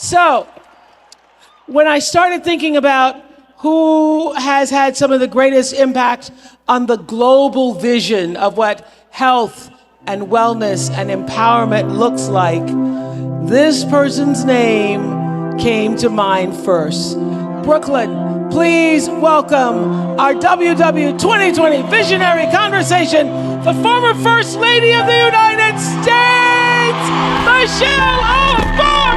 So, when I started thinking about who has had some of the greatest impact on the global vision of what health and wellness and empowerment looks like, this person's name came to mind first. Brooklyn, please welcome our WW 2020 Visionary Conversation, the former First Lady of the United States, Michelle Obama!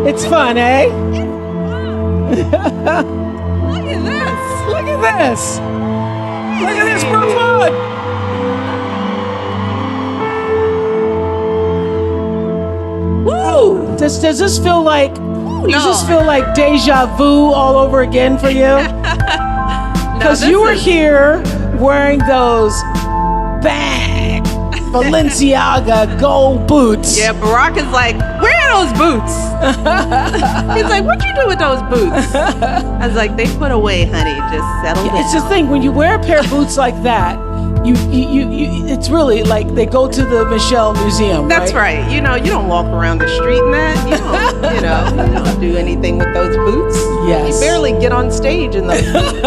It's fun, eh? Look at this. Look at this. Look at this, Brooklyn. Woo! Does this feel like deja vu all over again for you? Because you were here wearing those bang Balenciaga gold boots. Yeah, Barack is like, where are those boots? He's like, what'd you do with those boots? I was like, they put away, honey. Just settle down. It's the thing, when you wear a pair of boots like that, you it's really like they go to the Michelle Museum. That's right. You know, you don't walk around the street in that. You don't do anything with those boots. Yes. You barely get on stage in those boots.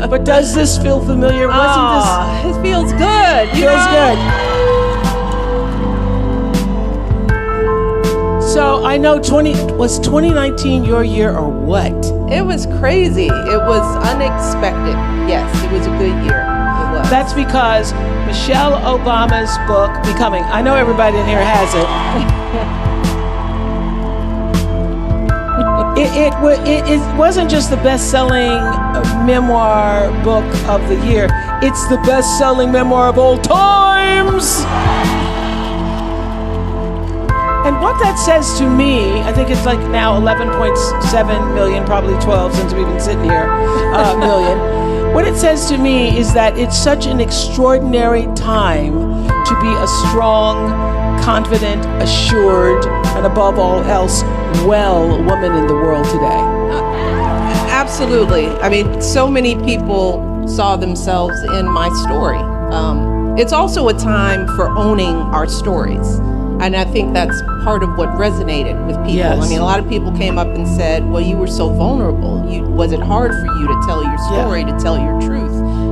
But does this feel familiar? It feels good. Feels good. So I know was 2019 your year or what? It was crazy. It was unexpected. Yes, it was a good year. It was. That's because Michelle Obama's book, Becoming, I know everybody in here has it. It wasn't just the best-selling memoir book of the year. It's the best-selling memoir of all times. And what that says to me, I think it's like now 11.7 million, probably 12 since we've been sitting here, million. What it says to me is that it's such an extraordinary time to be a strong, confident, assured, and above all else, well woman in the world today. Absolutely. I mean, so many people saw themselves in my story. It's also a time for owning our stories. And I think that's part of what resonated with people. Yes. I mean, a lot of people came up and said, well, you were so vulnerable. Was it hard for you to tell your story, to tell your truth?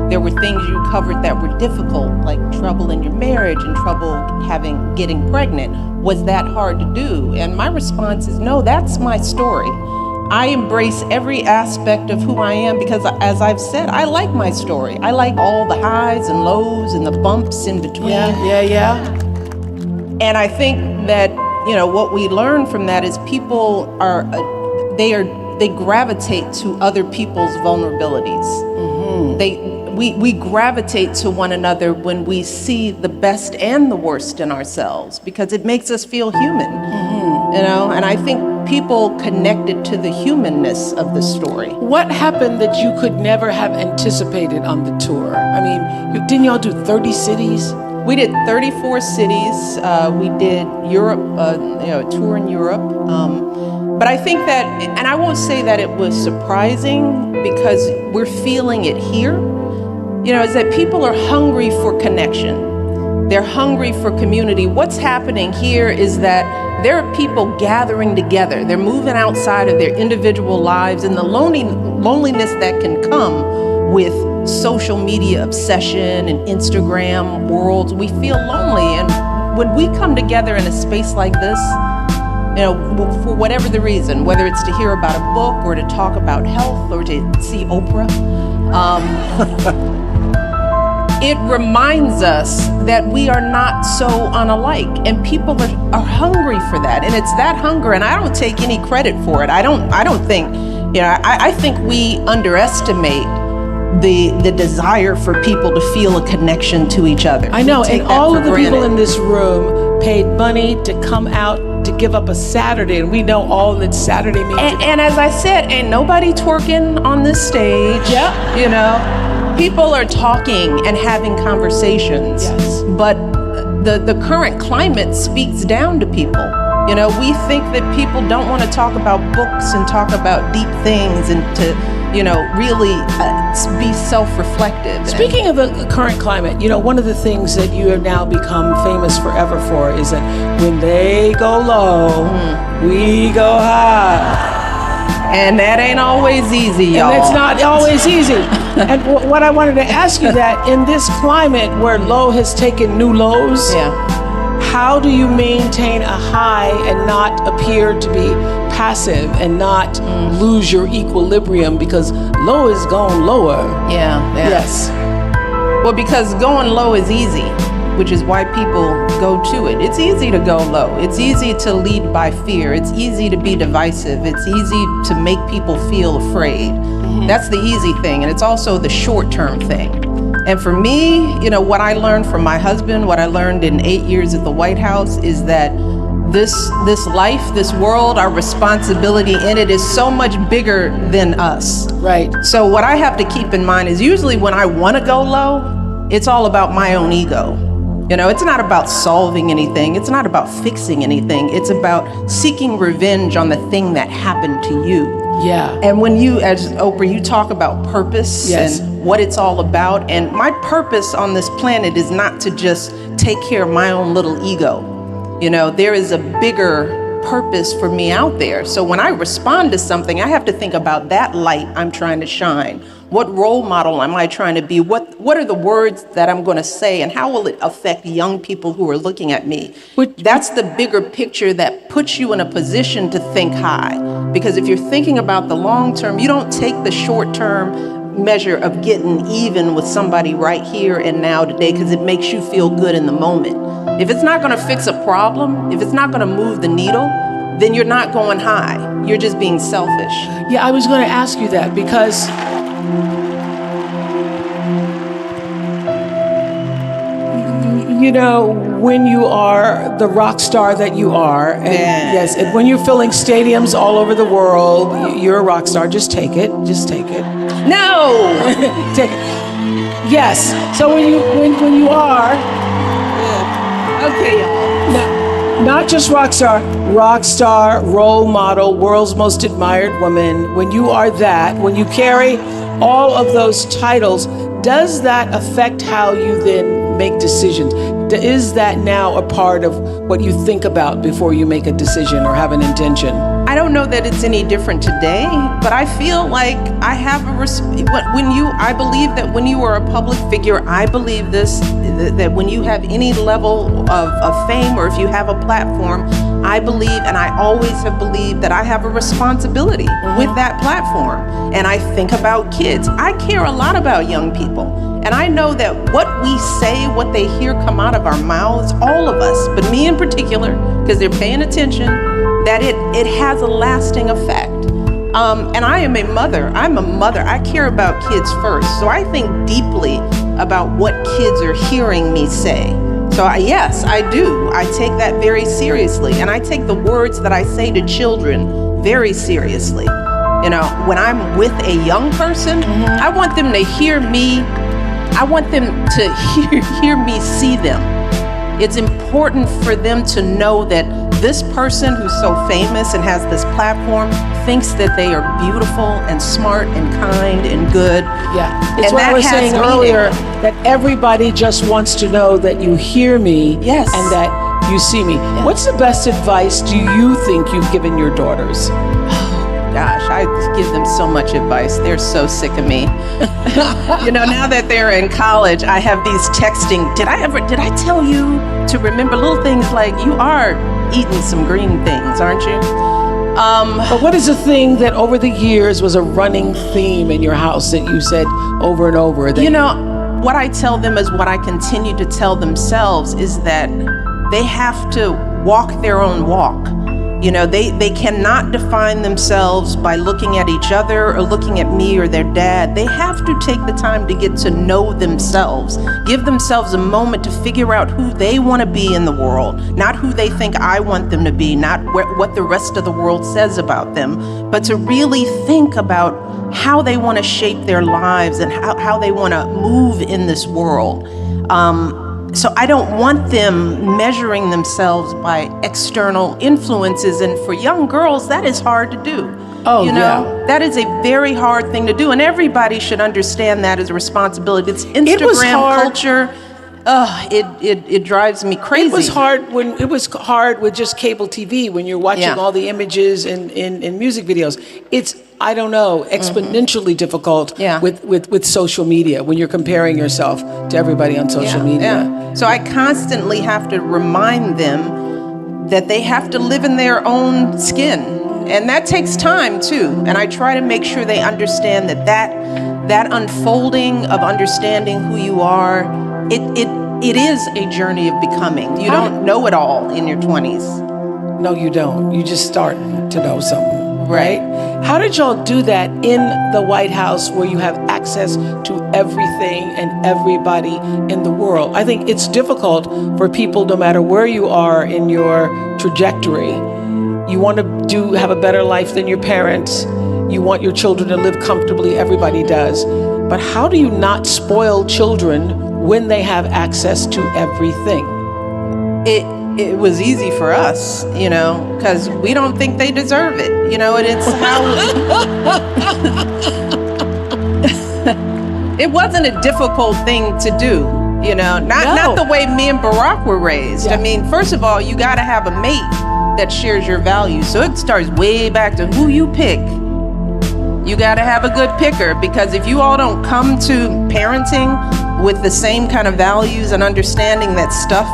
There were things you covered that were difficult, like trouble in your marriage and trouble getting pregnant. Was that hard to do? And my response is, no, that's my story. I embrace every aspect of who I am because, as I've said, I like my story. I like all the highs and lows and the bumps in between. Yeah. And I think that, what we learn from that is people they gravitate to other people's vulnerabilities. Mm-hmm. We gravitate to one another when we see the best and the worst in ourselves because it makes us feel human. Mm-hmm. And I think people connected to the humanness of the story. What happened that you could never have anticipated on the tour? I mean, didn't y'all do 30 cities? We did 34 cities. We did Europe, a tour in Europe. But I think that, and I won't say that it was surprising because we're feeling it here, is that people are hungry for connection. They're hungry for community. What's happening here is that there are people gathering together. They're moving outside of their individual lives and the loneliness that can come with social media obsession and Instagram worlds. We feel lonely, and when we come together in a space like this, for whatever the reason, whether it's to hear about a book or to talk about health or to see Oprah, it reminds us that we are not so unalike, and people are hungry for that, and it's that hunger, and I don't take any credit for it. I don't think, I think we underestimate the desire for people to feel a connection to each other. I know, and all of the people in this room paid money to come out to give up a Saturday, and we know all that Saturday means. And as I said, ain't nobody twerking on this stage. Yeah. People are talking and having conversations, Yes. but the current climate speaks down to people. You know, we think that people don't want to talk about books and talk about deep things and to, you know, really be self-reflective. Speaking of the current climate, you know, one of the things that you have now become famous forever for is that when they go low, we go high. And that ain't always easy, y'all. And it's not always easy. And what I wanted to ask you that in this climate where low has taken new lows, Yeah. how do you maintain a high and not appear to be passive and not lose your equilibrium because low is going lower? Yeah. Yes. Well, because going low is easy, which is why people go to it. It's easy to go low. It's easy to lead by fear. It's easy to be divisive. It's easy to make people feel afraid. That's the easy thing, and it's also the short-term thing. And for me, you know, what I learned from my husband, what I learned in 8 years at the White House is that this life, this world, our responsibility in it is so much bigger than us. Right. So what I have to keep in mind is usually when I want to go low, it's all about my own ego. You know, it's not about solving anything. It's not about fixing anything. It's about seeking revenge on the thing that happened to you. Yeah. And when you, as Oprah, you talk about purpose Yes. and what it's all about. And my purpose on this planet is not to just take care of my own little ego. You know, there is a bigger purpose for me out there. So when I respond to something, I have to think about that light I'm trying to shine. What role model am I trying to be? What are the words that I'm going to say, and how will it affect young people who are looking at me? That's the bigger picture that puts you in a position to think high. Because if you're thinking about the long term, you don't take the short term measure of getting even with somebody right here and now today because it makes you feel good in the moment. If it's not going to fix a problem, if it's not going to move the needle, then you're not going high. You're just being selfish. Yeah, I was going to ask you that because you know, when you are the rock star that you are, and yes, and when you're filling stadiums all over the world, you're a rock star. Just take it. Just take it. No! Take it. Yes. So when you are, Okay, y'all. not just rock star, role model, world's most admired woman. When you are that, when you carry all of those titles, does that affect how you then make decisions? Is that now a part of what you think about before you make a decision or have an intention? I don't know that it's any different today, but I feel like I have I believe that when you are a public figure, I believe this, that when you have any level of fame or if you have a platform, I believe, and I always have believed, that I have a responsibility with that platform. And I think about kids. I care a lot about young people. And I know that what we say, what they hear come out of our mouths, all of us, but me in particular, because they're paying attention, that it has a lasting effect. And I am a mother. I'm a mother. I care about kids first. So I think deeply about what kids are hearing me say. So yes, I do. I take that very seriously. And I take the words that I say to children very seriously. You know, when I'm with a young person, I want them to hear me. I want them to hear me see them. It's important for them to know that this person who's so famous and has this platform thinks that they are beautiful and smart and kind and good. Yeah, it's And what I that was has saying meaning. earlier, that everybody just wants to know that you hear me Yes. and that you see me. What's the best advice do you think you've given your daughters? Gosh, I give them so much advice. They're so sick of me. You know, now that they're in college, I have these texting. Did I tell you to remember little things like you are eating some green things, aren't you? But what is the thing that over the years was a running theme in your house that you said over and over? That You know, what I tell them is what I continue to tell themselves is that they have to walk their own walk. You know, they cannot define themselves by looking at each other or looking at me or their dad. They have to take the time to get to know themselves, give themselves a moment to figure out who they want to be in the world, not who they think I want them to be, not what the rest of the world says about them, but to really think about how they want to shape their lives and how they want to move in this world. So I don't want them measuring themselves by external influences. And for young girls, that is hard to do. Oh, you know, yeah. that is a very hard thing to do. And everybody should understand that as a responsibility. It's Instagram culture. It drives me crazy. It was hard with just cable TV when you're watching all the images in music videos. It's, I don't know, exponentially difficult with social media when you're comparing yourself to everybody on social media. Yeah. So I constantly have to remind them that they have to live in their own skin. And that takes time too. And I try to make sure they understand that unfolding of understanding who you are, it is a journey of becoming. You don't know it all in your 20s. No, you don't. You just start to know something, right? How did y'all do that in the White House where you have access to everything and everybody in the world? I think it's difficult for people, no matter where you are in your trajectory. You want to have a better life than your parents. You want your children to live comfortably. Everybody does. But how do you not spoil children when they have access to everything? It was easy for us, you know, because we don't think they deserve it, you know, and it's how it wasn't a difficult thing to do, you know, not the way me and Barack were raised. I mean, first of all, you got to have a mate that shares your values. So it starts way back to who you pick. You got to have a good picker, because if you all don't come to parenting with the same kind of values and understanding that stuff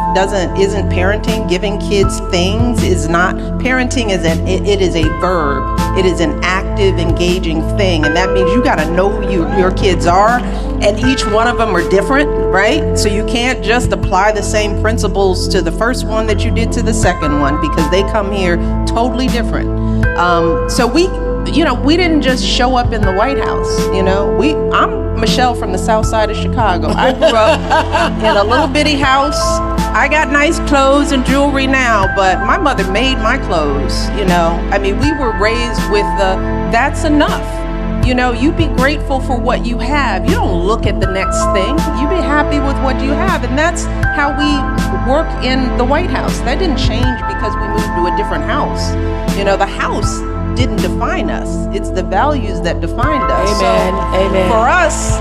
isn't parenting, giving kids things is not parenting. It is a verb. It is an active, engaging thing, and that means you got to know who your kids are, and each one of them are different, right? So you can't just apply the same principles to the first one that you did to the second one, because they come here totally different. So we didn't just show up in the White House, you know. I'm Michelle from the south side of Chicago. I grew up in a little bitty house. I got nice clothes and jewelry now, but my mother made my clothes, you know. I mean, we were raised with that's enough. You know, you be grateful for what you have. You don't look at the next thing. You be happy with what you have. And that's how we work in the White House. That didn't change because we moved to a different house. You know, the house didn't define us. It's the values that defined us. Amen. Amen. For us.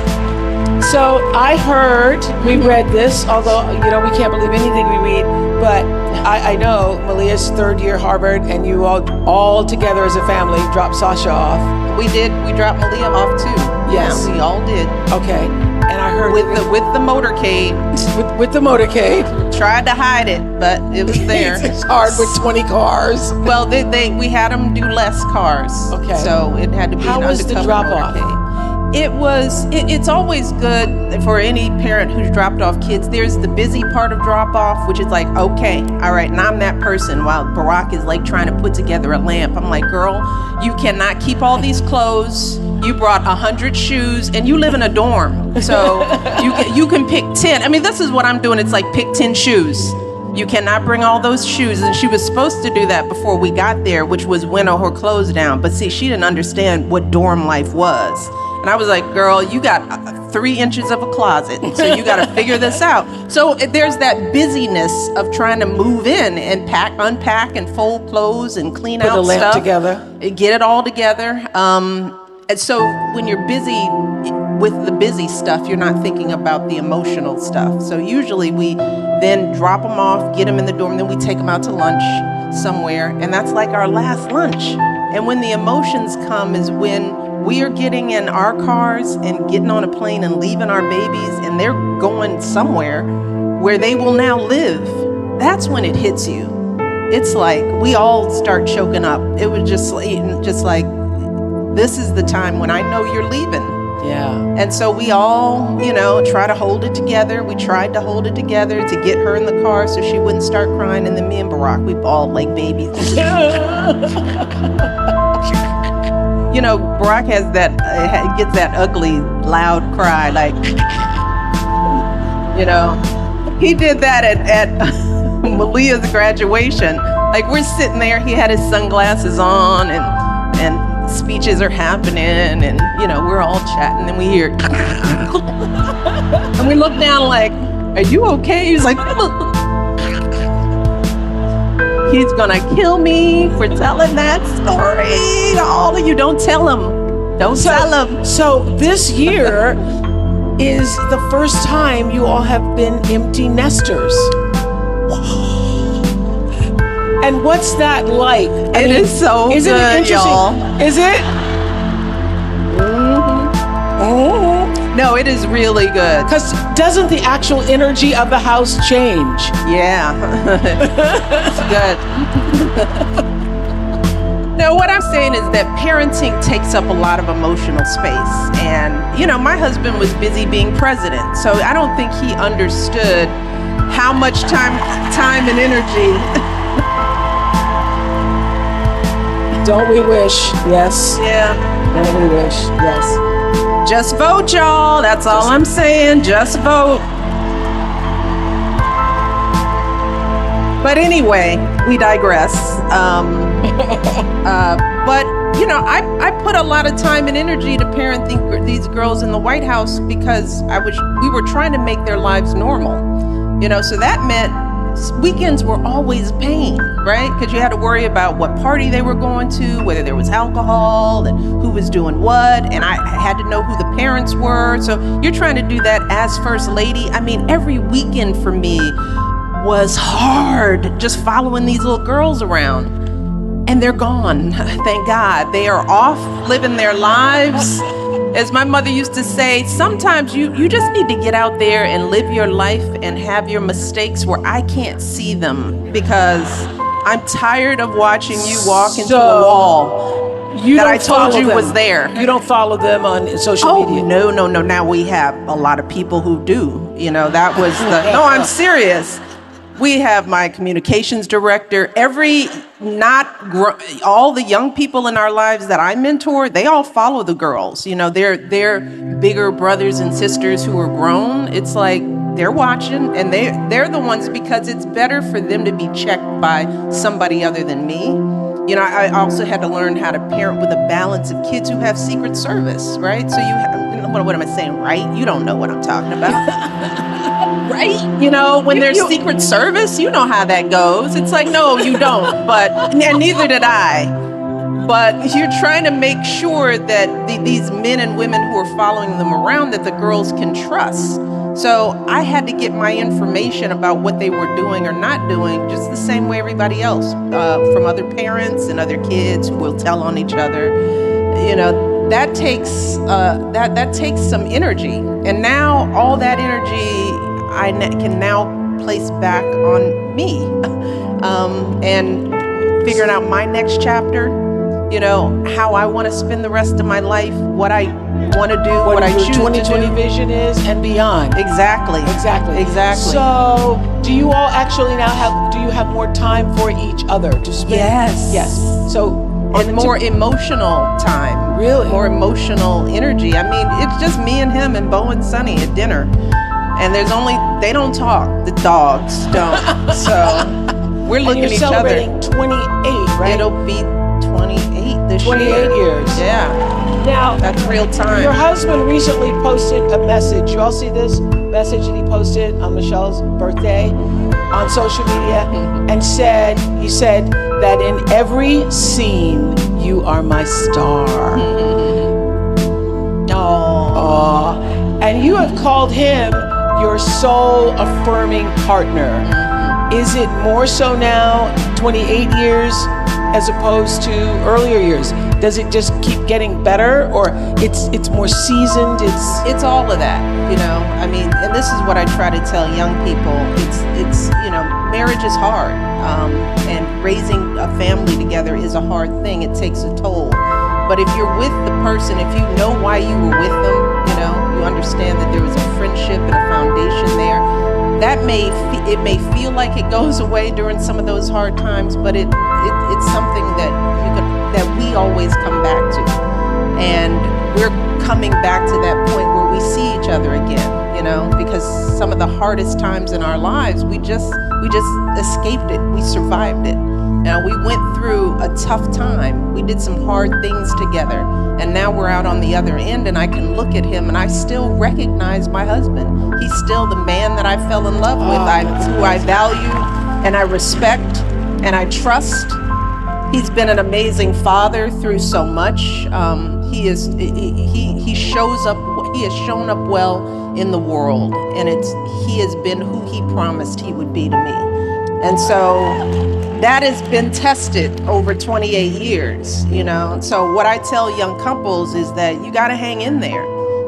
So I heard, we read this, although, you know, we can't believe anything we read, but I know Malia's third year Harvard, and you all together as a family dropped Sasha off. We did. We dropped Malia off too. Yes. Yeah, we all did. Okay. And I heard with the motorcade. With the motorcade. Tried to hide it, but it was there. It's hard with 20 cars. Well, we had them do less cars. Okay. So it had to be How an was the undercover drop off? motorcade. It's always good for any parent who's dropped off kids. There's the busy part of drop off, which is like, okay, all right, and I'm that person, while Barack is like trying to put together a lamp. I'm like, girl, you cannot keep all these clothes. You brought 100 shoes, and you live in a dorm, so you can pick 10. I mean, this is what I'm doing. It's like pick 10 shoes. You cannot bring all those shoes. And she was supposed to do that before we got there, which was winnow her clothes down. But see, she didn't understand what dorm life was. And I was like, girl, you got 3 inches of a closet, so you got to figure this out. So there's that busyness of trying to move in and unpack and fold clothes and clean out stuff. Put the lamp together. Get it all together. And so when you're busy with the busy stuff, you're not thinking about the emotional stuff. So usually we then drop them off, get them in the dorm, then we take them out to lunch somewhere, and that's like our last lunch. And when the emotions come is when we are getting in our cars and getting on a plane and leaving our babies, and they're going somewhere where they will now live. That's when it hits you. It's like we all start choking up. It was just like, this is the time when I know you're leaving. Yeah. And so we all, try to hold it together. We tried to hold it together to get her in the car so she wouldn't start crying. And then me and Barack, we bawled like babies. Barack has gets that ugly, loud cry, like, he did that at Malia's graduation. Like, we're sitting there, he had his sunglasses on, and speeches are happening, and we're all chatting, and we hear and we look down like, are you okay? He's like, he's gonna kill me for telling that story. All of you, don't tell him. Don't tell him. So this year is the first time you all have been empty nesters. And what's that like? It is so isn't good, it interesting? y'all. Is it? No, it is really good. Because doesn't the actual energy of the house change? Yeah. It's good. No, what I'm saying is that parenting takes up a lot of emotional space. And, my husband was busy being president, so I don't think he understood how much time and energy. Don't we wish? Yes. Yeah. Don't we wish? Yes. Just vote, y'all. That's all I'm saying. Just vote. But anyway, we digress. But I put a lot of time and energy to parent these girls in the White House because we were trying to make their lives normal. So that meant weekends were always pain, right? Because you had to worry about what party they were going to, whether there was alcohol, and who was doing what, and I had to know who the parents were. So you're trying to do that as First Lady. I mean, every weekend for me was hard, just following these little girls around. And they're gone, thank God. They are off living their lives. As my mother used to say, sometimes you just need to get out there and live your life and have your mistakes where I can't see them because I'm tired of watching you walk into a wall that I told you was there. You don't follow them on social media? No. Now we have a lot of people who do. That was no, I'm serious. We have my communications director. All the young people in our lives that I mentor, they all follow the girls. They're bigger brothers and sisters who are grown. It's like they're watching, and they're the ones because it's better for them to be checked by somebody other than me. I also had to learn how to parent with a balance of kids who have Secret Service, right? So what am I saying, right? You don't know what I'm talking about. Right? When there's Secret Service, you know how that goes. It's like, no, you don't. And neither did I. But you're trying to make sure that these men and women who are following them around, that the girls can trust. So I had to get my information about what they were doing or not doing just the same way everybody else, from other parents and other kids who will tell on each other. That takes some energy. And now all that energy I can now place back on me, and figuring out my next chapter, how I want to spend the rest of my life, what I want to do, what I choose to do. 2020 vision is and beyond. Exactly. So do you all actually now have more time for each other to spend? Yes. So and more emotional time. Really? More emotional energy. I mean, it's just me and him and Bo and Sonny at dinner. And they don't talk. The dogs don't. So we're looking at each other. You're celebrating 28, right? It'll be 28 this 28 year. 28 years. Yeah. Now, that's real time. Your husband recently posted a message. You all see this message that he posted on Michelle's birthday on social media, and he said that in every scene you are my star. Aww. And you have called him your soul affirming partner. Is it more so now, 28 years, as opposed to earlier years? Does it just keep getting better, or it's more seasoned? It's all of that, I mean, and this is what I try to tell young people. It's marriage is hard, and raising a family together is a hard thing. It takes a toll. But if you're with the person, if you know why you were with them, it may feel like it goes away during some of those hard times, but it's something that we always come back to. And we're coming back to that point where we see each other again, because some of the hardest times in our lives, we just escaped it. We survived it. Now, we went through a tough time. We did some hard things together. And now we're out on the other end, and I can look at him and I still recognize my husband. He's still the man that I fell in love with, who I value and I respect and I trust. He's been an amazing father through so much. He shows up. He has shown up well in the world, and he has been who he promised he would be to me. And so that has been tested over 28 years, So what I tell young couples is that you got to hang in there.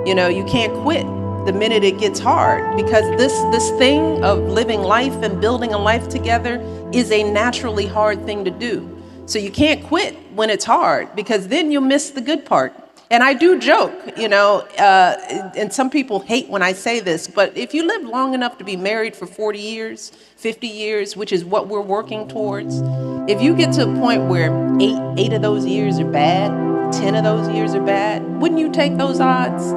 You can't quit the minute it gets hard, because this thing of living life and building a life together is a naturally hard thing to do. So you can't quit when it's hard, because then you'll miss the good part. And I do joke, and some people hate when I say this, but if you live long enough to be married for 40 years, 50 years, which is what we're working towards, if you get to a point where eight of those years are bad, 10 of those years are bad, wouldn't you take those odds?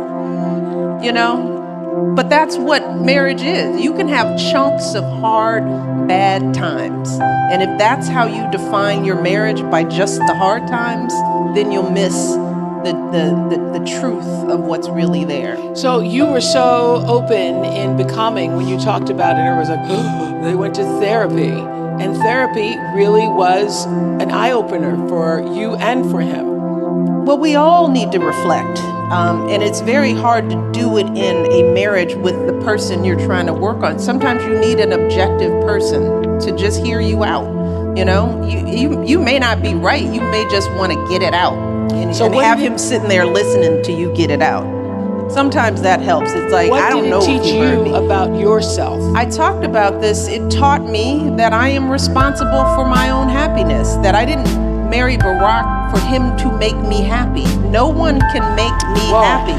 But that's what marriage is. You can have chunks of hard, bad times. And if that's how you define your marriage, by just the hard times, then you'll miss the truth of what's really there. So you were so open in becoming when you talked about it. Everyone's like, oh, they went to therapy. And therapy really was an eye-opener for you and for him. Well, we all need to reflect. And it's very hard to do it in a marriage with the person you're trying to work on. Sometimes you need an objective person to just hear you out. You may not be right. You may just want to get it out. And have him sitting there listening to you get it out. Sometimes that helps. It's like, I don't know. What did it teach you about yourself? I talked about this. It taught me that I am responsible for my own happiness, that I didn't marry Barack for him to make me happy. No one can make me happy,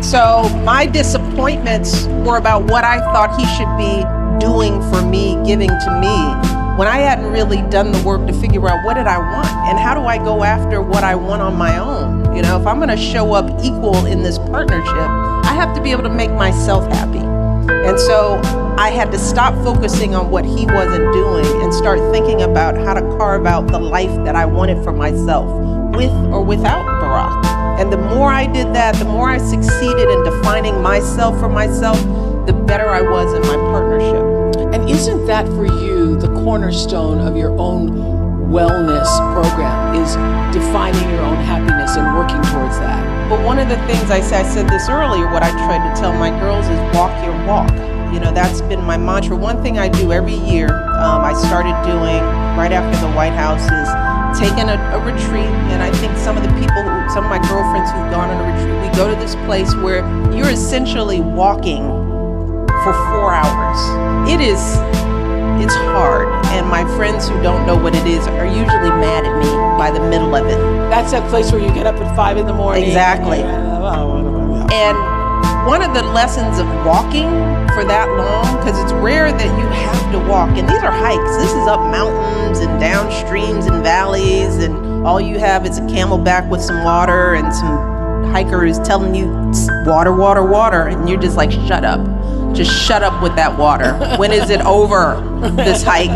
So my disappointments were about what I thought he should be doing for me, giving to me, when I hadn't really done the work to figure out what did I want and how do I go after what I want on my own. If I'm going to show up equal in this partnership, I have to be able to make myself happy. And so I had to stop focusing on what he wasn't doing and start thinking about how to carve out the life that I wanted for myself, with or without Barack. And the more I did that, the more I succeeded in defining myself for myself, the better I was in my partnership. And isn't that for you the cornerstone of your own wellness program, is defining your own happiness and working towards that? But one of the things I said this earlier, what I tried to tell my girls is walk your walk. That's been my mantra. One thing I do every year, I started doing right after the White House, is taking a retreat. And I think some of my girlfriends who've gone on a retreat, we go to this place where you're essentially walking for 4 hours. It's hard, and my friends who don't know what it is are usually mad at me by the middle of it. That's that place where you get up at 5 in the morning. Exactly. And one of the lessons of walking for that long, because it's rare that you have to walk, and these are hikes. This is up mountains and down streams and valleys, and all you have is a camelback with some water and some hikers telling you water, water, water, and you're just like, shut up. Just shut up with that water. When is it over, this hike?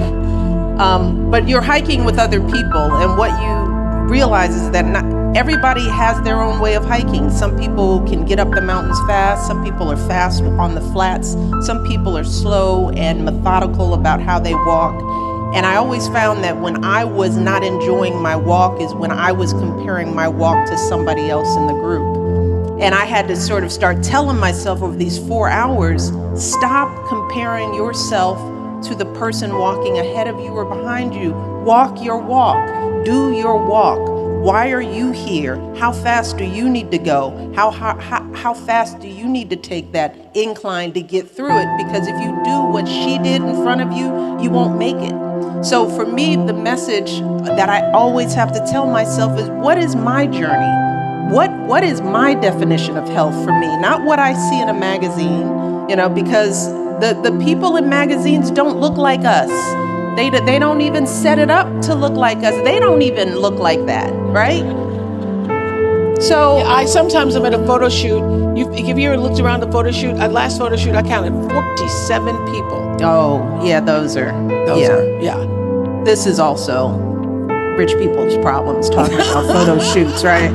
But you're hiking with other people, and what you realize is that not everybody has their own way of hiking. Some people can get up the mountains fast. Some people are fast on the flats. Some people are slow and methodical about how they walk. And I always found that when I was not enjoying my walk is when I was comparing my walk to somebody else in the group. And I had to sort of start telling myself over these 4 hours, stop comparing yourself to the person walking ahead of you or behind you. Walk your walk. Do your walk. Why are you here? How fast do you need to go? How fast do you need to take that incline to get through it? Because if you do what she did in front of you, you won't make it. So for me, the message that I always have to tell myself is, what is my journey? What is my definition of health for me? Not what I see in a magazine, because The people in magazines don't look like us. They don't even set it up to look like us. They don't even look like that, right? So I sometimes am at a photo shoot. Have you ever looked around the photo shoot? At last photo shoot, I counted 47 people. oh yeah, those are. This is also rich people's problems talking about photo shoots, right?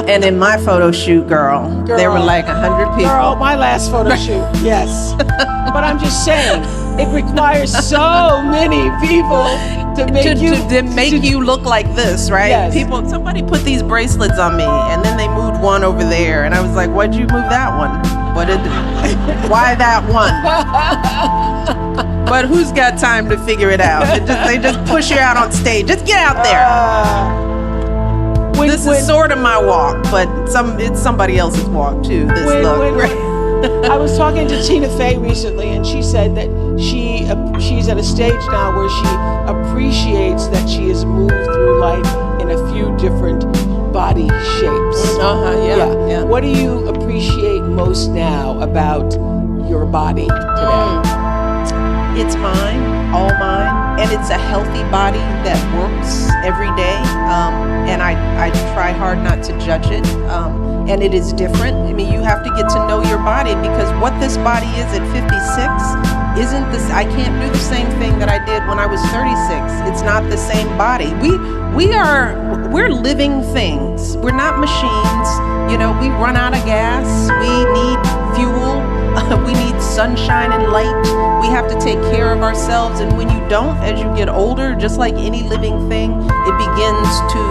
And in my photo shoot, girl, there were like 100 people. Girl, my last photo shoot, yes. But I'm just saying, it requires so many people to make you look like this, right? Yes. Somebody put these bracelets on me, and then they moved one over there, and I was like, "Why'd you move that one? Why that one?" But who's got time to figure it out? They just push you out on stage. Just get out there. This is sort of my walk, but it's somebody else's walk too. This look. I was talking to Tina Fey recently, and she said that she's at a stage now where she appreciates that she has moved through life in a few different body shapes. Yeah. What do you appreciate most now about your body today? It's mine, all mine, and it's a healthy body that works every day. And I try hard not to judge it. And it is different. I mean, you have to get to know your body, because what this body is at 56 isn't this. I can't do the same thing that I did when I was 36. It's not the same body. We're living things. We're not machines. You know, we run out of gas. We need fuel. We need sunshine and light. We have to take care of ourselves. And when you don't, as you get older, just like any living thing, it begins to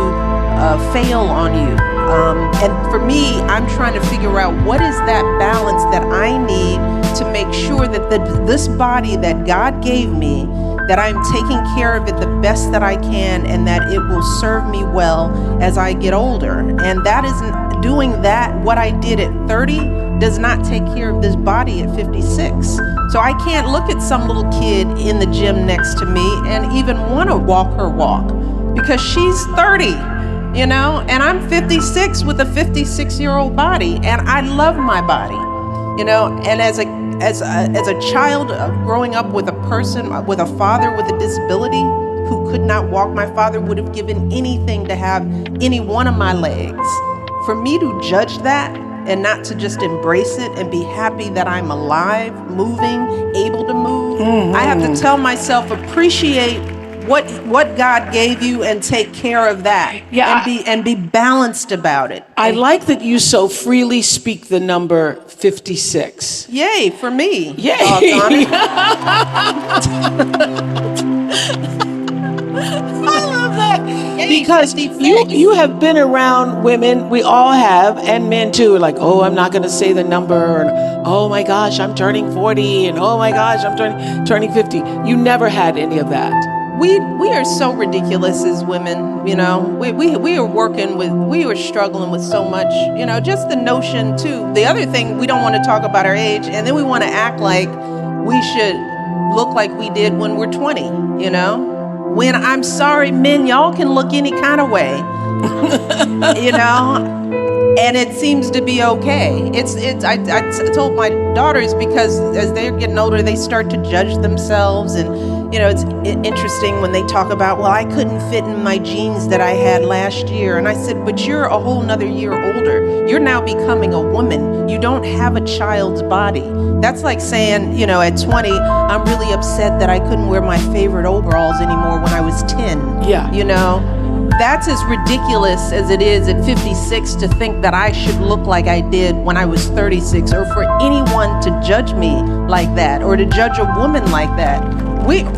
fail on you. And for me, I'm trying to figure out what is that balance that I need to make sure that this body that God gave me, that I'm taking care of it the best that I can, and that it will serve me well as I get older. And that isn't doing that. What I did at 30 does not take care of this body at 56. So I can't look at some little kid in the gym next to me and even want to walk her walk, because she's 30. You know, and I'm 56 with a 56-year-old body, and I love my body. You know, and as a child growing up with with a father with a disability who could not walk, my father would have given anything to have any one of my legs. For me to judge that and not to just embrace it and be happy that I'm alive, moving, able to move, I have to tell myself, appreciate what God gave you and take care of that. And be balanced about it. I like that you so freely speak the number 56. Yay for me. Yay. Doggone it. I love that. Yay, because 56. you have been around women, we all have, and men too, like, oh, I'm not going to say the number, and oh my gosh, I'm turning 40, and oh my gosh, I'm turning 50. You never had any of that. We are so ridiculous as women, you know. We are struggling with so much, you know, just the notion too. The other thing, we don't want to talk about our age, and then we want to act like we should look like we did when we're 20, you know. When, I'm sorry, men, y'all can look any kind of way, you know. And it seems to be okay. I told my daughters, because as they're getting older, they start to judge themselves. And, you know, it's interesting when they talk about, well, I couldn't fit in my jeans that I had last year. And I said, but you're a whole nother year older. You're now becoming a woman. You don't have a child's body. That's like saying, you know, at 20, I'm really upset that I couldn't wear my favorite overalls anymore when I was 10. Yeah. You know? That's as ridiculous as it is at 56 to think that I should look like I did when I was 36, or for anyone to judge me like that, or to judge a woman like that. We're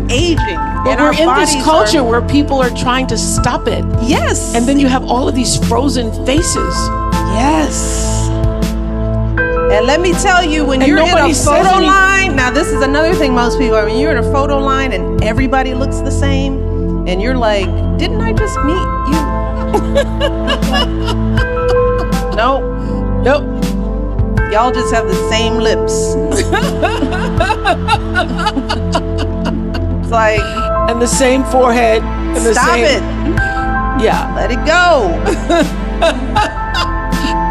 aging. But we're in this culture where people are trying to stop it. Yes. And then you have all of these frozen faces. Yes. And let me tell you, when you're in a photo line, now this is another thing most people, I mean, you're in a photo line and everybody looks the same. And you're like, didn't I just meet you? Nope. Y'all just have the same lips. It's like, and the same forehead. And the stop same, it. Yeah. Let it go.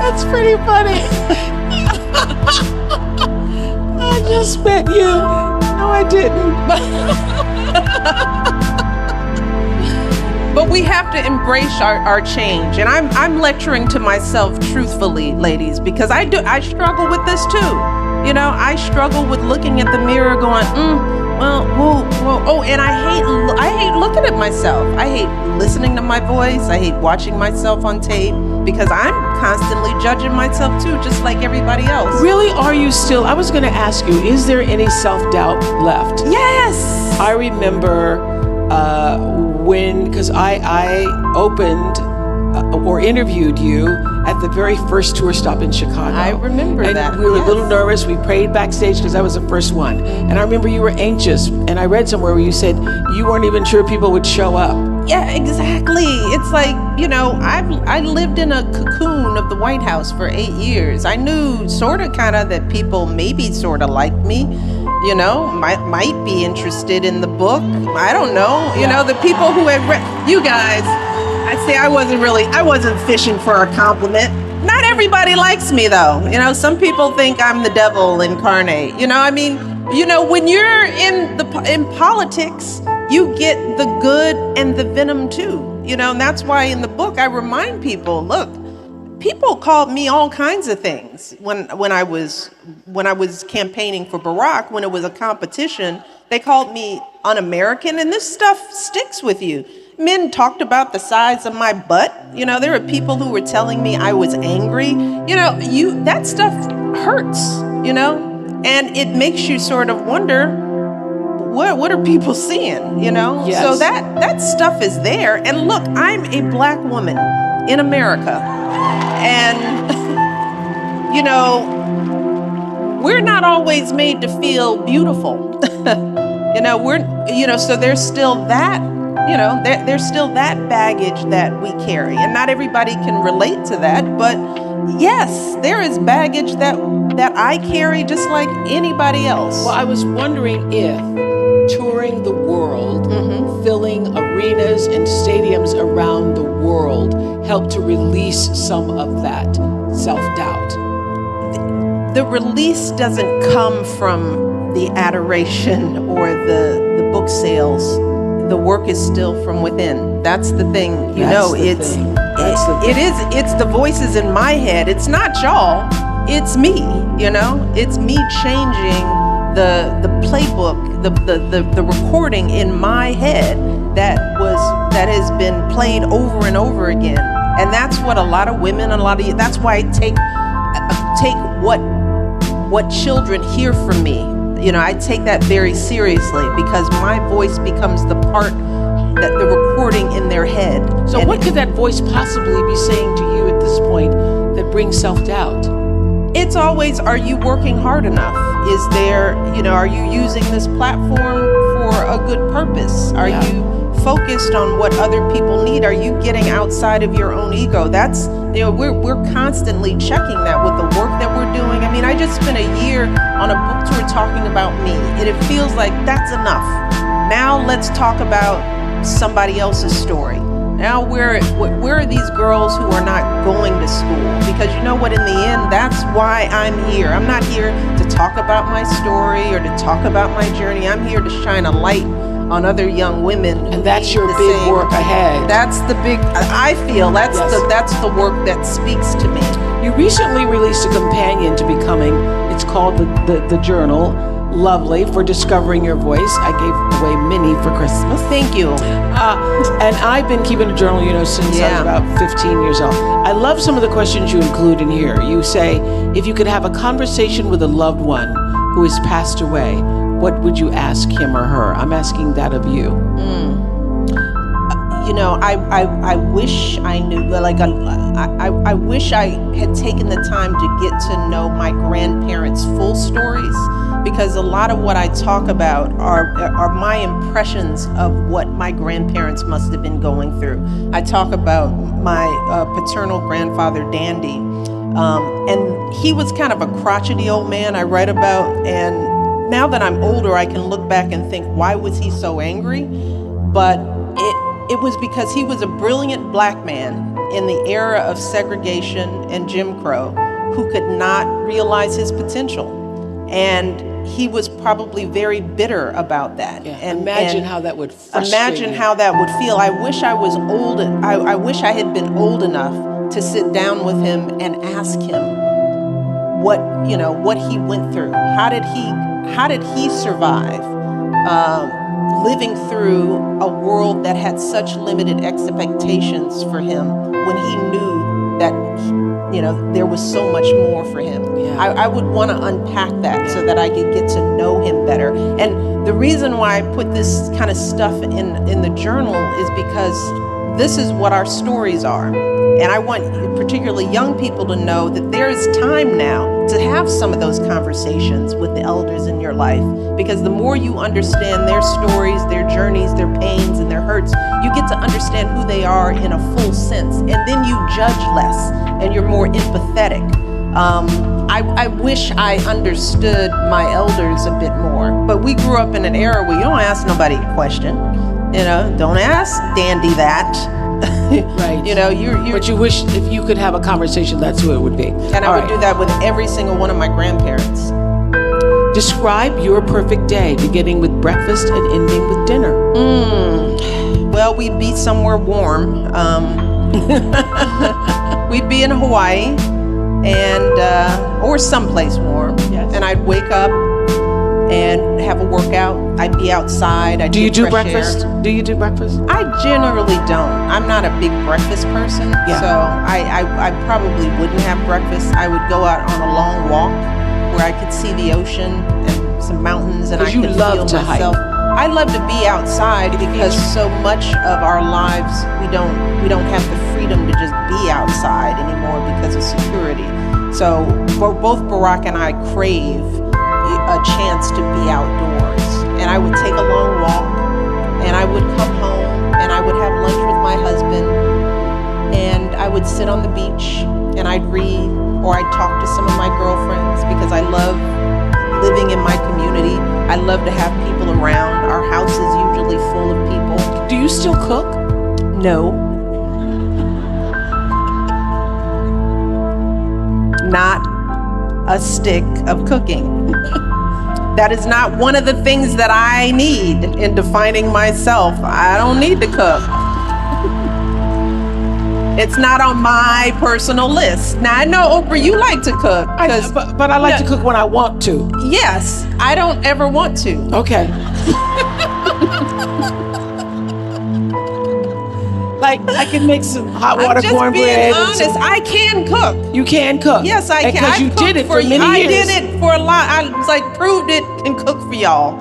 That's pretty funny. I I just met you. No, I didn't. But we have to embrace our change. And I'm lecturing to myself truthfully, ladies, because I struggle with this too. You know, I struggle with looking at the mirror going, and I hate looking at myself. I hate listening to my voice. I hate watching myself on tape because I'm constantly judging myself too, just like everybody else. Really, are you still? I was going to ask you, is there any self-doubt left? Yes. I remember because I opened or interviewed you at the very first tour stop in Chicago. I remember and that. We were yes. a little nervous. We prayed backstage because I was the first one. And I remember you were anxious. And I read somewhere where you said you weren't even sure people would show up. Yeah, exactly. It's like, you know, I lived in a cocoon of the White House for 8 years. I knew sort of kind of that people maybe sort of liked me, you know, might be interested in the book. I don't know. You know, the people who had read, you guys, I'd say I wasn't fishing for a compliment. Not everybody likes me though. You know, some people think I'm the devil incarnate. You know, I mean, you know, when you're in politics, you get the good and the venom too. You know, and that's why in the book I remind people, look, people called me all kinds of things when I was campaigning for Barack. When it was a competition, they called me un-American, and this stuff sticks with you. Men talked about the size of my butt. You know, there were people who were telling me I was angry. You know, that stuff hurts, you know, and it makes you sort of wonder, what are people seeing, you know? Yes. So that stuff is there. And look, I'm a black woman in America. And, you know, we're not always made to feel beautiful. So there's still that, there's still that baggage that we carry. And not everybody can relate to that, but yes, there is baggage that I carry just like anybody else. Well, I was wondering if touring the world, filling arenas and stadiums around the world helped to release some of that self-doubt. The release doesn't come from the adoration or the book sales. The work is still from within. That's the thing. It's the voices in my head. It's not y'all. It's me, you know? It's me changing the playbook, the recording in my head that has been played over and over again. And that's what a lot of women, that's why I take what children hear from me. You know, I take that very seriously because my voice becomes the part that the recording in their head. So what could that voice possibly be saying to you at this point that brings self-doubt? It's always, are you working hard enough? Is there, are you using this platform for a good purpose? Are you focused on what other people need? Are you getting outside of your own ego? That's, we're constantly checking that with the work that we're doing. I mean, I just spent a year on a book tour talking about me, and it feels like that's enough. Now let's talk about somebody else's story. Now where are these girls who are not going to school? Because you know what, in the end, that's why I'm here. I'm not here to talk about my story or to talk about my journey. I'm here to shine a light on other young women. And that's your big work ahead. That's the big, I feel, that's the work that speaks to me. You recently released a companion to Becoming. It's called the Journal. Lovely, for discovering your voice. I gave away many for Christmas. Thank you. And I've been keeping a journal, since I was about 15 years old. I love some of the questions you include in here. You say, if you could have a conversation with a loved one who has passed away, what would you ask him or her? I'm asking that of you. I wish I knew, I wish I had taken the time to get to know my grandparents' full stories, because a lot of what I talk about are my impressions of what my grandparents must have been going through. I talk about my paternal grandfather, Dandy, and he was kind of a crotchety old man I write about, and now that I'm older, I can look back and think, why was he so angry? But it was because he was a brilliant black man in the era of segregation and Jim Crow who could not realize his potential. And he was probably very bitter about that. Yeah. And Imagine and how that would frustrate imagine you. how that would feel. I wish I was old. I wish I had been old enough to sit down with him and ask him what he went through. How did he survive living through a world that had such limited expectations for him when he knew that there was so much more for him. Yeah. I would want to unpack that so that I could get to know him better. And the reason why I put this kind of stuff in the journal is because this is what our stories are. And I want particularly young people to know that there is time now to have some of those conversations with the elders in your life. Because the more you understand their stories, their journeys, their pains, and their hurts, you get to understand who they are in a full sense. And then you judge less and you're more empathetic. I wish I understood my elders a bit more. But we grew up in an era where you don't ask nobody a question. Don't ask Dandy that. Right. You're But you wish if you could have a conversation, that's who it would be. and I would do that with every single one of my grandparents. Describe your perfect day, beginning with breakfast and ending with dinner. Well, we'd be somewhere warm. We'd be in Hawaii and or someplace warm. Yes. And I'd wake up and have a workout. I'd be outside. Do you do fresh breakfast? air. Do you do breakfast? I generally don't. I'm not a big breakfast person, Yeah. so I probably wouldn't have breakfast. I would go out on a long walk where I could see the ocean and some mountains, and I 'Cause you could love feel to hike. myself. I love to be outside because so much of our lives we don't have the freedom to just be outside anymore because of security. So both Barack and I crave a chance to be outdoors. And I would take a long walk, and I would come home, and I would have lunch with my husband, and I would sit on the beach, and I'd read, or I'd talk to some of my girlfriends because I love living in my community. I love to have people around. Our house is usually full of people. Do you still cook? No. Not a stick of cooking. That is not one of the things that I need in defining myself. I don't need to cook. It's not on my personal list. Now I know, Oprah, you like to cook. But I like to cook when I want to. Yes, I don't ever want to. Okay. Like I can make some hot water I'm just cornbread. being and honest. some- I can cook. You can cook. Yes, I can. Because you I've did cooked it for many I years. did it for a lot. I was like, proved it and cook for y'all.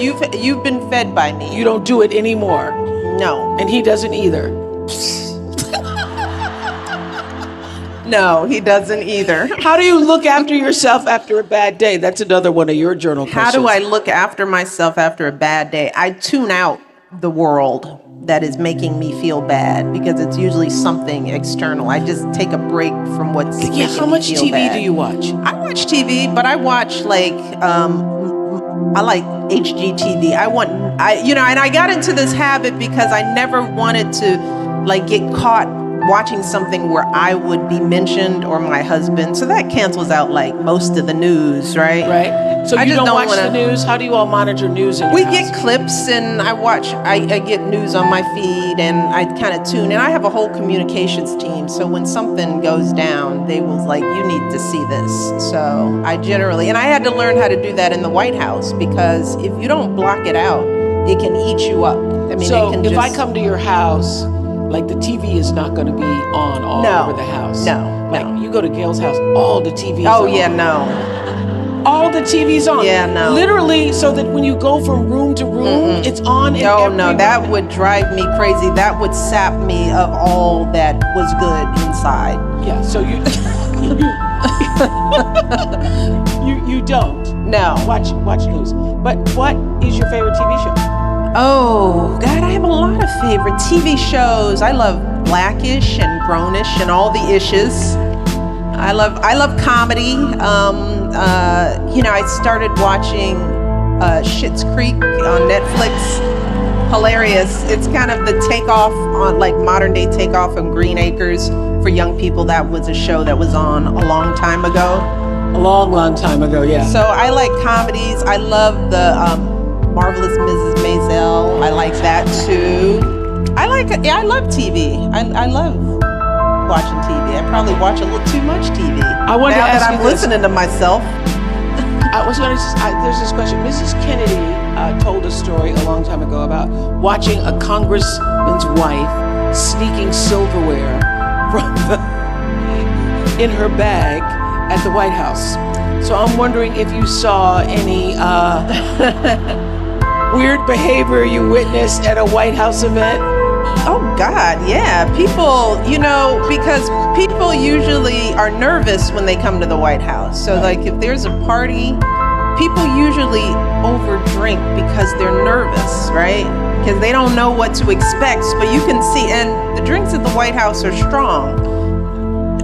You've been fed by me. You don't do it anymore. No. And he doesn't either. No, he doesn't either. How do you look after yourself after a bad day? That's another one of your journal How questions. do I look after myself after a bad day? I tune out the world that is making me feel bad because it's usually something external. I just take a break from what's making me How much feel TV bad. do you watch? I watch TV, but I watch like I like HGTV. And I got into this habit because I never wanted to like get caught watching something where I would be mentioned or my husband. So that cancels out like most of the news, right? Right. So I you just don't don't watch wanna- the news? How do you all monitor news in your We house? get clips and I get news on my feed and I kind of tune in. I have a whole communications team. So when something goes down, they will like, you need to see this. So I generally, and I had to learn how to do that in the White House because if you don't block it out, it can eat you up. I mean, So it can if I just- come to your house, like the TV is not going to be on all No. over the house. No, Like no. you go to Gail's house, all the TV's Oh on. yeah, no. All the TV's on. Yeah, no. Literally, so that when you go from room to room, it's on. In No, every no, that room. would drive me crazy. That would sap me of all that was good inside. Yeah. So you you don't No. watch news. But what is your favorite TV show? Oh, God, I have a lot of favorite TV shows. I love Blackish and Grownish and all the ishes. I love comedy. I started watching Schitt's Creek on Netflix. Hilarious. It's kind of the takeoff on like modern day takeoff of Green Acres for young people. That was a show that was on a long time ago. A long, long time ago, yeah. So I like comedies. I love the Marvelous Mrs. Maisel. I like that too. I love TV. I love watching TV. I probably watch a little too much TV. I wanted now to ask that you I'm this. listening to myself. I was going to. There's this question. Mrs. Kennedy told a story a long time ago about watching a congressman's wife sneaking silverware from in her bag at the White House. So I'm wondering if you saw any weird behavior you witnessed at a White House event. Oh God, yeah. People, because people usually are nervous when they come to the White House. So like if there's a party, people usually overdrink because they're nervous, right? Because they don't know what to expect. But you can see, and the drinks at the White House are strong.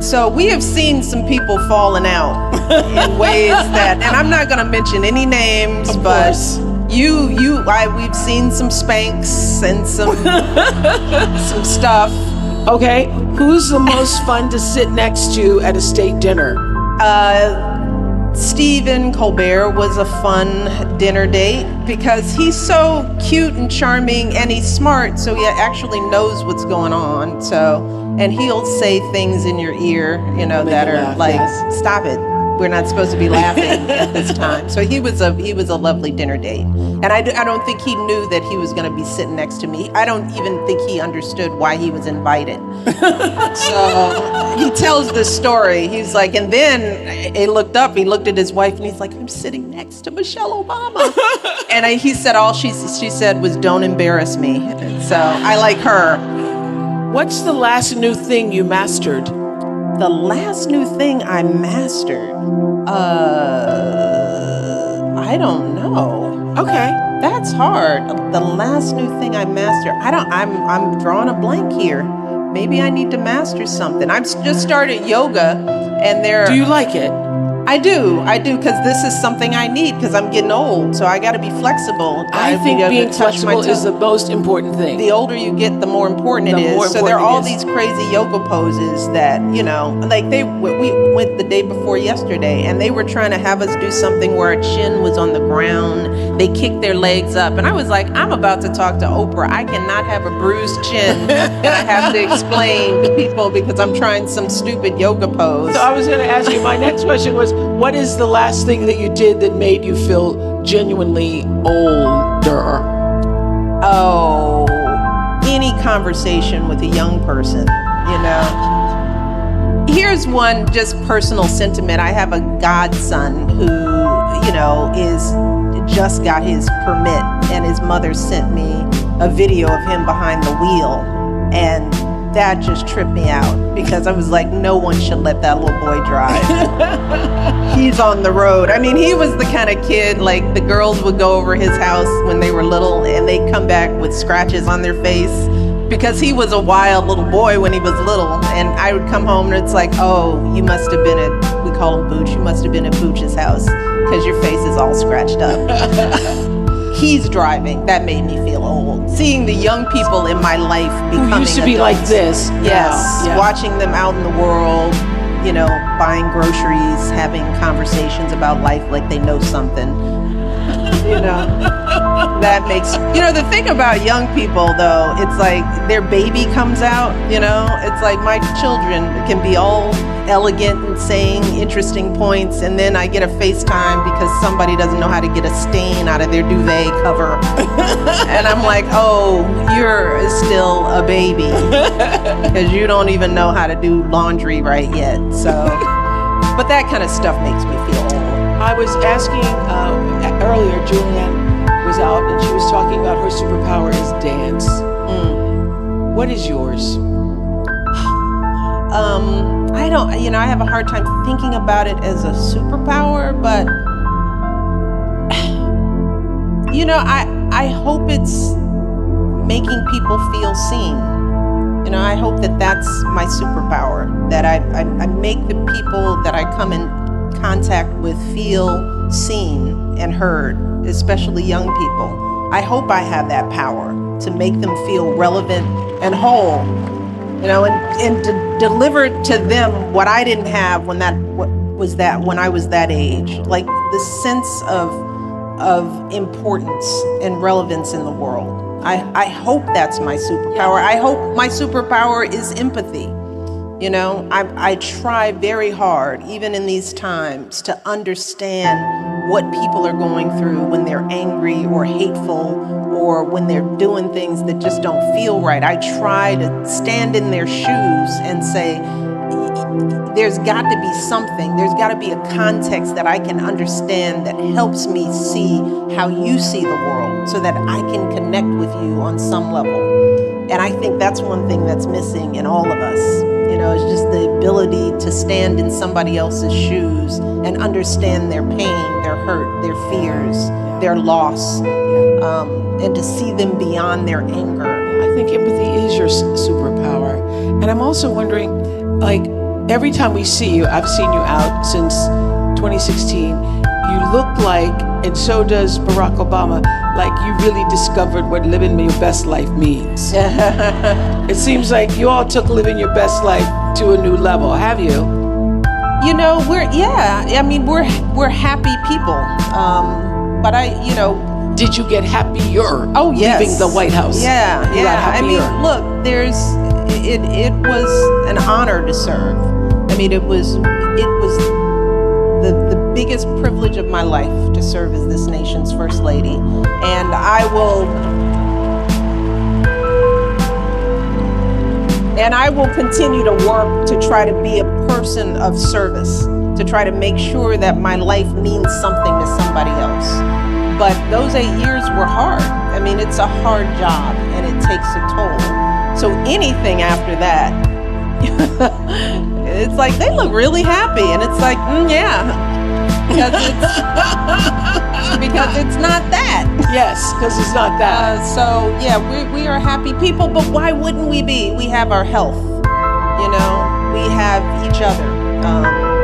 So we have seen some people falling out in ways that, and I'm not going to mention any names, but we've seen some spanks and some stuff. Okay, who's the most fun to sit next to at a state dinner? Stephen Colbert was a fun dinner date because he's so cute and charming and he's smart, so he actually knows what's going on. And he'll say things in your ear, that are like, stop it. We're not supposed to be laughing at this time. So he was a lovely dinner date. And I don't think he knew that he was going to be sitting next to me. I don't even think he understood why he was invited. So he tells this story. He's like, and then he looked up, he looked at his wife and he's like, I'm sitting next to Michelle Obama. And he said all she said was, don't embarrass me. So I like her. What's the last new thing you mastered? The last new thing I mastered? I don't know. Okay. That's hard. The last new thing I mastered. I'm drawing a blank here. Maybe I need to master something. I've just started yoga and Do you like it? I do, because this is something I need because I'm getting old, so I got to be flexible. I think being flexible is the most important thing. The older you get, the more important it is. So there are all these crazy yoga poses that, like we went the day before yesterday, and they were trying to have us do something where our chin was on the ground. They kicked their legs up, and I was like, I'm about to talk to Oprah. I cannot have a bruised chin, and I have to explain to people because I'm trying some stupid yoga pose. So I was going to ask you, my next question was, what is the last thing that you did that made you feel genuinely older? Oh, any conversation with a young person, Here's one just personal sentiment. I have a godson who, is just got his permit, and his mother sent me a video of him behind the wheel, and that just tripped me out because I was like, no one should let that little boy drive. He's on the road. I mean, he was the kind of kid, like the girls would go over his house when they were little and they'd come back with scratches on their face because he was a wild little boy when he was little. And I would come home and it's like, oh, you must have been at, we call him Booch, you must have been at Booch's house because your face is all scratched up. He's driving. That made me feel old. Seeing the young people in my life becoming who used to be adults. like this. Yes. Yeah. Watching them out in the world, buying groceries, having conversations about life like they know something. That makes, the thing about young people though, it's like their baby comes out, it's like my children can be all elegant and saying interesting points, and then I get a FaceTime because somebody doesn't know how to get a stain out of their duvet cover. And I'm like, oh, you're still a baby because you don't even know how to do laundry right yet. So, but that kind of stuff makes me feel old. I was asking earlier, Julianne was out and she was talking about her superpower is dance. What is yours? I don't, I have a hard time thinking about it as a superpower, but I hope it's making people feel seen. I hope that that's my superpower, that I make the people that I come in contact with feel seen and heard, especially young people. I hope I have that power to make them feel relevant and whole, and to deliver to them what I didn't have when was that when I was that age, like the sense of importance and relevance in the world. I hope that's my superpower. I hope my superpower is empathy. You know, I try very hard, even in these times, to understand what people are going through when they're angry or hateful or when they're doing things that just don't feel right. I try to stand in their shoes and say, there's got to be something, there's got to be a context that I can understand that helps me see how you see the world so that I can connect with you on some level. And I think that's one thing that's missing in all of us. You know, it's just the ability to stand in somebody else's shoes and understand their pain, their hurt, their fears, their loss, and to see them beyond their anger. I think empathy is your superpower. And I'm also wondering, like, every time we see you, I've seen you out since 2016, you look like, and so does Barack Obama, like you really discovered what living your best life means. It seems like you all took living your best life to a new level, have you? You know, we're happy people. But did you get happier? Oh, yes. Leaving the White House? Yeah. I mean, look, it was an honor to serve. I mean, it was the biggest privilege of my life to serve as this nation's first lady. And I will continue to work to try to be a person of service, to try to make sure that my life means something to somebody else. But those 8 years were hard. I mean, it's a hard job and it takes a toll. So anything after that, it's like they look really happy, and it's like, yeah, because it's not that. Yes, because it's not that. So yeah, we are happy people, but why wouldn't we be? We have our health, you know, we have each other,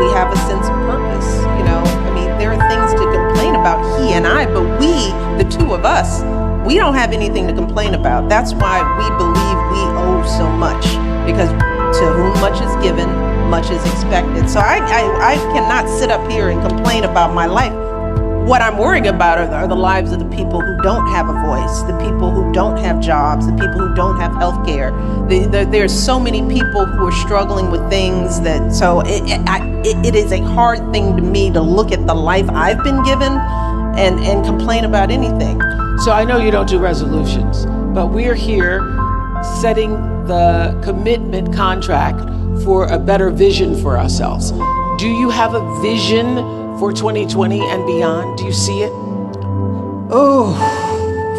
we have a sense of purpose, you know. I mean, there are things to complain about, he and I, but we, the two of us, we don't have anything to complain about. That's why we believe we owe so much, because to whom much is given, much is expected. So I cannot sit up here and complain about my life. What I'm worried about are the lives of the people who don't have a voice, the people who don't have jobs, the people who don't have health care. There's so many people who are struggling with things that, so it is a hard thing to me to look at the life I've been given and complain about anything. So I know you don't do resolutions, but we're here setting the commitment contract for a better vision for ourselves. Do you have a vision for 2020 and beyond? Do you see it? Oh,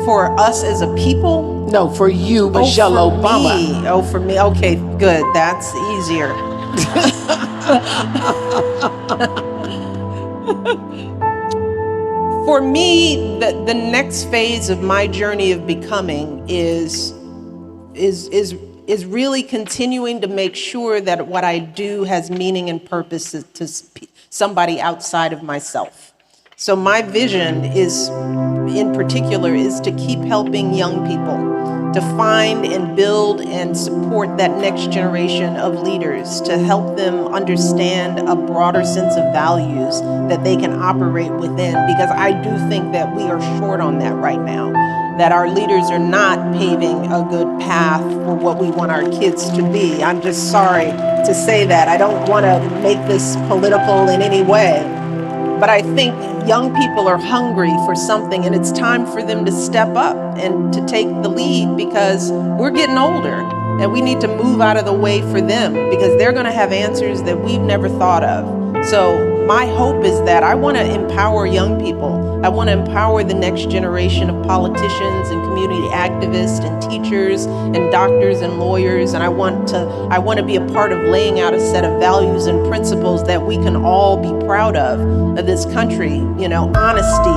for us as a people? No, for you, Michelle Obama. Me. Oh, for me. Okay, good. That's easier. For me, the next phase of my journey of becoming is really continuing to make sure that what I do has meaning and purpose to somebody outside of myself. So my vision is, in particular, is to keep helping young people to find and build and support that next generation of leaders, to help them understand a broader sense of values that they can operate within, because I do think that we are short on that right now, that our leaders are not paving a good path for what we want our kids to be. I'm just sorry to say that. I don't want to make this political in any way, but I think young people are hungry for something, and it's time for them to step up and to take the lead, because we're getting older and we need to move out of the way for them, because they're going to have answers that we've never thought of. So my hope is that I want to empower young people. I want to empower the next generation of politicians and community activists and teachers and doctors and lawyers. And I want to be a part of laying out a set of values and principles that we can all be proud of this country. You know, honesty,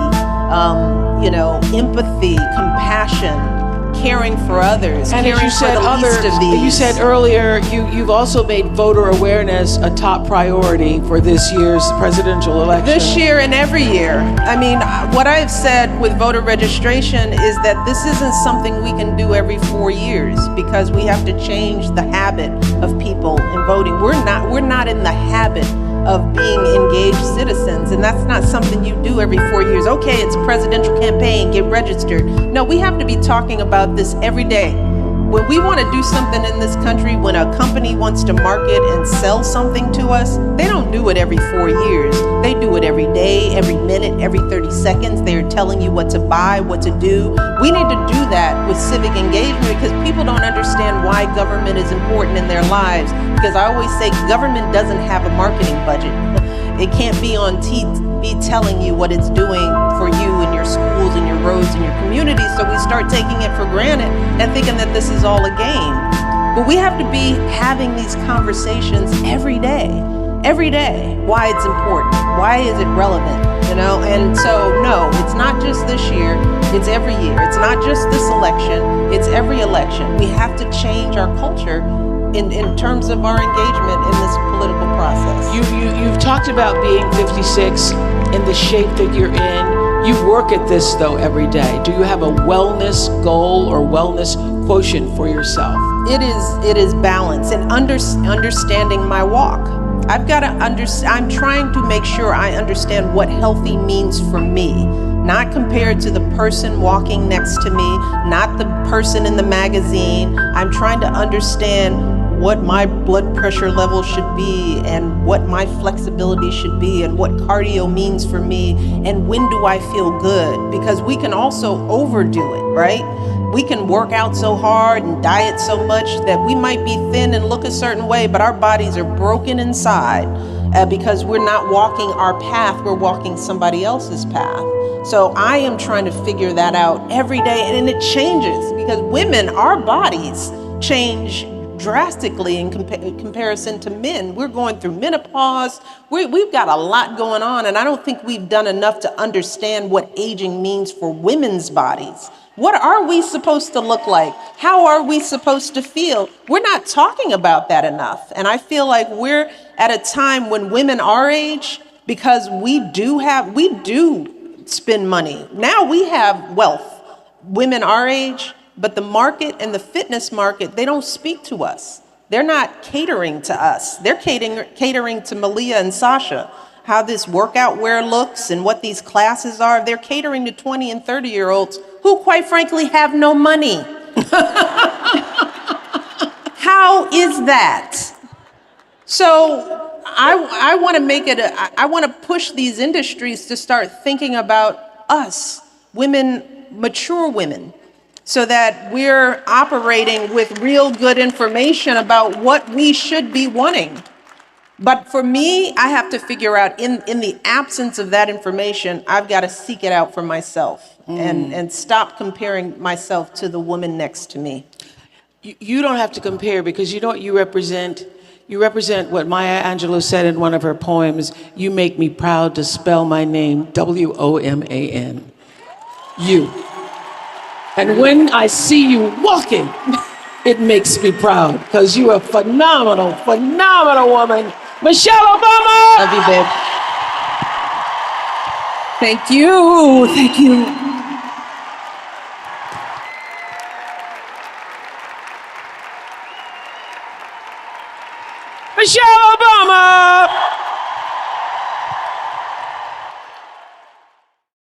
empathy, compassion, caring for others, and caring for the least of these. You said earlier, you've also made voter awareness a top priority for this year's presidential election. This year and every year. I mean, what I've said with voter registration is that this isn't something we can do every 4 years, because we have to change the habit of people in voting. We're not in the habit of being engaged citizens. And that's not something you do every 4 years. Okay, it's a presidential campaign, get registered. No, we have to be talking about this every day. When we want to do something in this country, when a company wants to market and sell something to us, they don't do it every 4 years. They do it every day, every minute, every 30 seconds. They're telling you what to buy, what to do. We need to do that with civic engagement because people don't understand why government is important in their lives. Because I always say government doesn't have a marketing budget. It can't be on TV telling you what it's doing for you and your schools and your roads and your communities. So we start taking it for granted and thinking that this is all a game. But we have to be having these conversations every day, why it's important, why is it relevant, you know? And so, no, it's not just this year, it's every year. It's not just this election, it's every election. We have to change our culture in terms of our engagement in this political process. You've talked about being 56 in the shape that you're in. You work at this, though, every day. Do you have a wellness goal or wellness quotient for yourself? It is balance and understanding my walk. I've got to I'm trying to make sure I understand what healthy means for me, not compared to the person walking next to me, not the person in the magazine. I'm trying to understand what my blood pressure level should be and what my flexibility should be and what cardio means for me and when do I feel good, because we can also overdo it, right? We can work out so hard and diet so much that we might be thin and look a certain way, but our bodies are broken inside because we're not walking our path, we're walking somebody else's path. So I am trying to figure that out every day, and it changes because women, our bodies change drastically in comparison to men. We're going through menopause. We've got a lot going on, and I don't think we've done enough to understand what aging means for women's bodies. What are we supposed to look like? How are we supposed to feel? We're not talking about that enough. And I feel like we're at a time when women our age, because we do spend money. Now we have wealth, women our age, but the market and the fitness market, they don't speak to us. They're not catering to us. They're catering to Malia and Sasha, how this workout wear looks and what these classes are. They're catering to 20 and 30-year-olds who, quite frankly, have no money. How is that? So I want to make it, I want to push these industries to start thinking about us, women, mature women, so that we're operating with real good information about what we should be wanting. But for me, I have to figure out in the absence of that information, I've got to seek it out for myself and stop comparing myself to the woman next to me. You don't have to compare because you know what you represent? You represent what Maya Angelou said in one of her poems, "You make me proud to spell my name, W-O-M-A-N. You. And when I see you walking, it makes me proud because you're a phenomenal, phenomenal woman. Michelle Obama! Love you, babe. Thank you. Thank you. Michelle Obama!